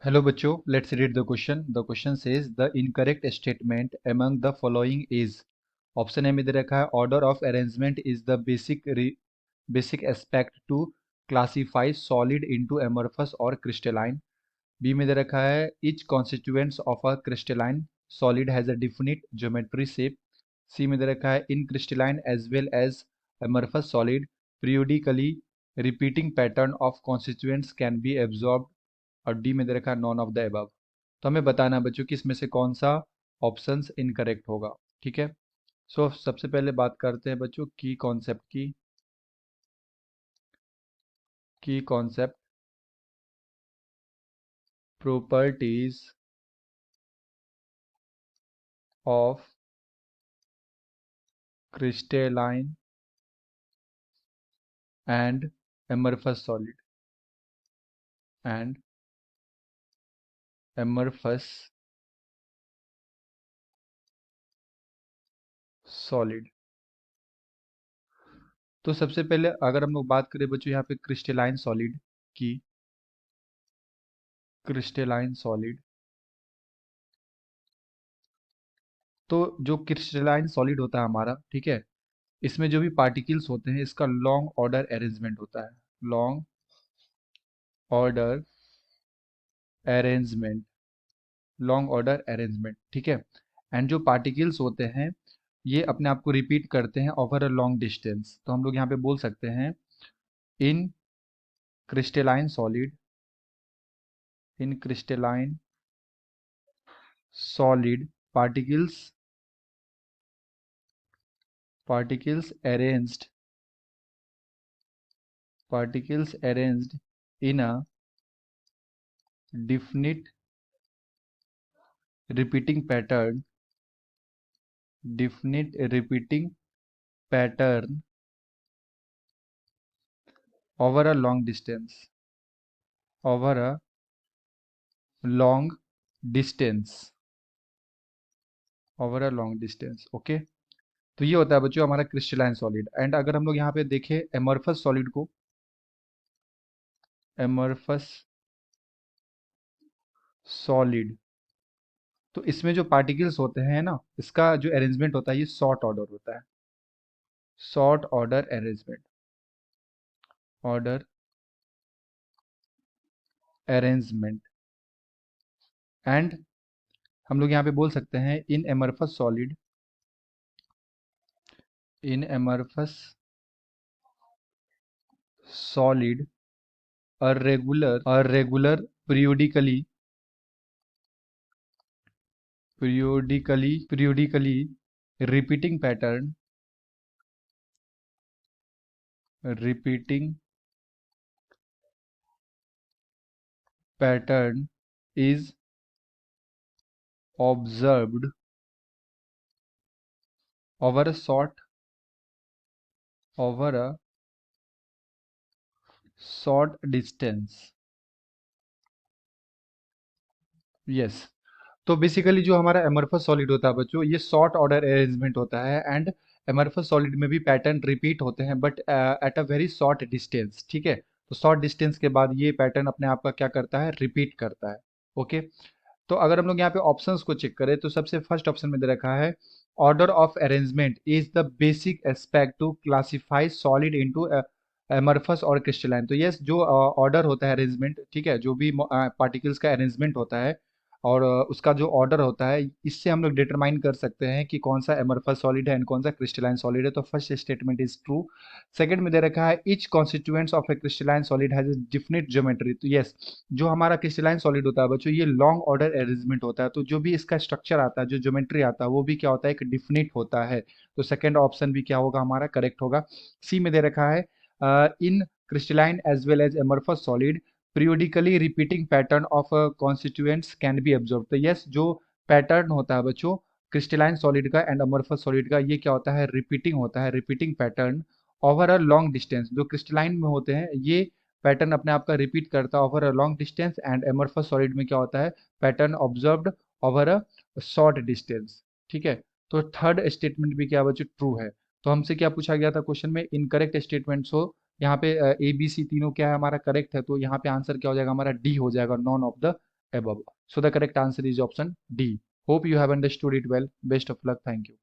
Hello बच्चों, let's read the question. The question says the incorrect statement among the following is. Option A में दे रखा है order of arrangement is the basic aspect to classify solid into amorphous or crystalline. B में दे रखा है each constituents of a crystalline solid has a definite geometry shape. सी में दे रखा है in crystalline as well as amorphous solid periodically repeating pattern of constituents can be absorbed. और D में दे रखा है नॉन ऑफ द अबव। तो हमें बताना है बच्चों कि इसमें से कौन सा ऑप्शंस इनकरेक्ट होगा। ठीक है, सो सबसे पहले बात करते हैं बच्चों की कॉन्सेप्ट की concept properties of crystalline and amorphous solid. तो सबसे पहले अगर हम लोग बात करें बच्चों यहाँ पे क्रिस्टलाइन सॉलिड, तो जो क्रिस्टलाइन सॉलिड होता है हमारा, ठीक है, इसमें जो भी पार्टिकल्स होते हैं इसका लॉन्ग ऑर्डर अरेंजमेंट होता है। Long order arrangement, long order arrangement, ठीक है। एंड जो पार्टिकल्स होते हैं ये अपने आप को रिपीट करते हैं ओवर अ लॉन्ग डिस्टेंस। तो हम लोग यहाँ पे बोल सकते हैं in crystalline solid, in crystalline solid particles particles arranged particles arranged in a definite repeating pattern, definite repeating pattern over a long distance, over a long distance, over a long distance, okay. तो ये होता है बच्चों हमारा crystalline solid. And अगर हम लोग यहाँ पे देखें एमॉर्फस सॉलिड को, एमॉर्फस सॉलिड, तो इसमें जो पार्टिकल्स होते हैं ना, इसका जो अरेंजमेंट होता है ये शॉर्ट ऑर्डर होता है, short order arrangement, order arrangement. And हम लोग यहाँ पे बोल सकते हैं in amorphous solid, in amorphous solid regular periodically repeating pattern is observed over a short distance. Yes, तो बेसिकली जो हमारा एमरफस सॉलिड होता है बच्चों ये शॉर्ट ऑर्डर अरेंजमेंट होता है। एंड एमरफस सॉलिड में भी पैटर्न रिपीट होते हैं but at a very short distance, ठीक है। तो शॉर्ट डिस्टेंस के बाद ये पैटर्न अपने आप का क्या करता है, रिपीट करता है। ओके, तो अगर हम लोग यहाँ पे ऑप्शंस को चेक करें तो सबसे फर्स्ट ऑप्शन में दे रखा है order of arrangement is the basic aspect to classify solid into amorphous और क्रिस्टलाइन। तो यस, जो ऑर्डर होता है अरेंजमेंट, ठीक है, जो भी पार्टिकल्स का अरेंजमेंट होता है और उसका जो ऑर्डर होता है इससे हम लोग डिटरमाइन कर सकते हैं कि कौन सा एमरफस सॉलिड है एंड कौन सा क्रिस्टलाइन सॉलिड है। तो first statement is true. Second में दे रखा है each constituents of A crystalline solid has a definite geometry. तो यस, जो हमारा क्रिस्टलाइन सॉलिड होता है बच्चों ये लॉन्ग ऑर्डर अरेंजमेंट होता है। तो जो भी इसका स्ट्रक्चर आता है, जो ज्योमेट्री आता है वो भी क्या होता है, एक डिफिनिट होता है। तो सेकंड ऑप्शन भी क्या होगा हमारा, करेक्ट होगा। सी में दे रखा है in crystalline as well as amorphous solid periodically repeating pattern of constituents can be observed। तो यस, जो पैटर्न होता है बच्चों क्रिस्टलाइन सॉलिड का एंड अमorphous सॉलिड का, ये क्या होता है, रिपीटिंग होता है, repeating pattern over a long distance. जो क्रिस्टलाइन में होते हैं ये पैटर्न अपने आप का रिपीट करता है over a long distance and amorphous solid में क्या होता है, pattern observed over a short distance. ठीक है, तो थर्ड स्टेटमेंट भी क्या बच्चों, ट्रू है। तो हमसे क्या पूछा गया था क्वेश्चन में, इनकरेक्ट स्टेटमेंट्स हो। यहाँ पे ए बी सी तीनों क्या है हमारा, करेक्ट है। तो यहाँ पे आंसर क्या हो जाएगा हमारा, डी हो जाएगा, none of the above. So the correct answer is option D. Hope you have understood it well. Best of luck. Thank you.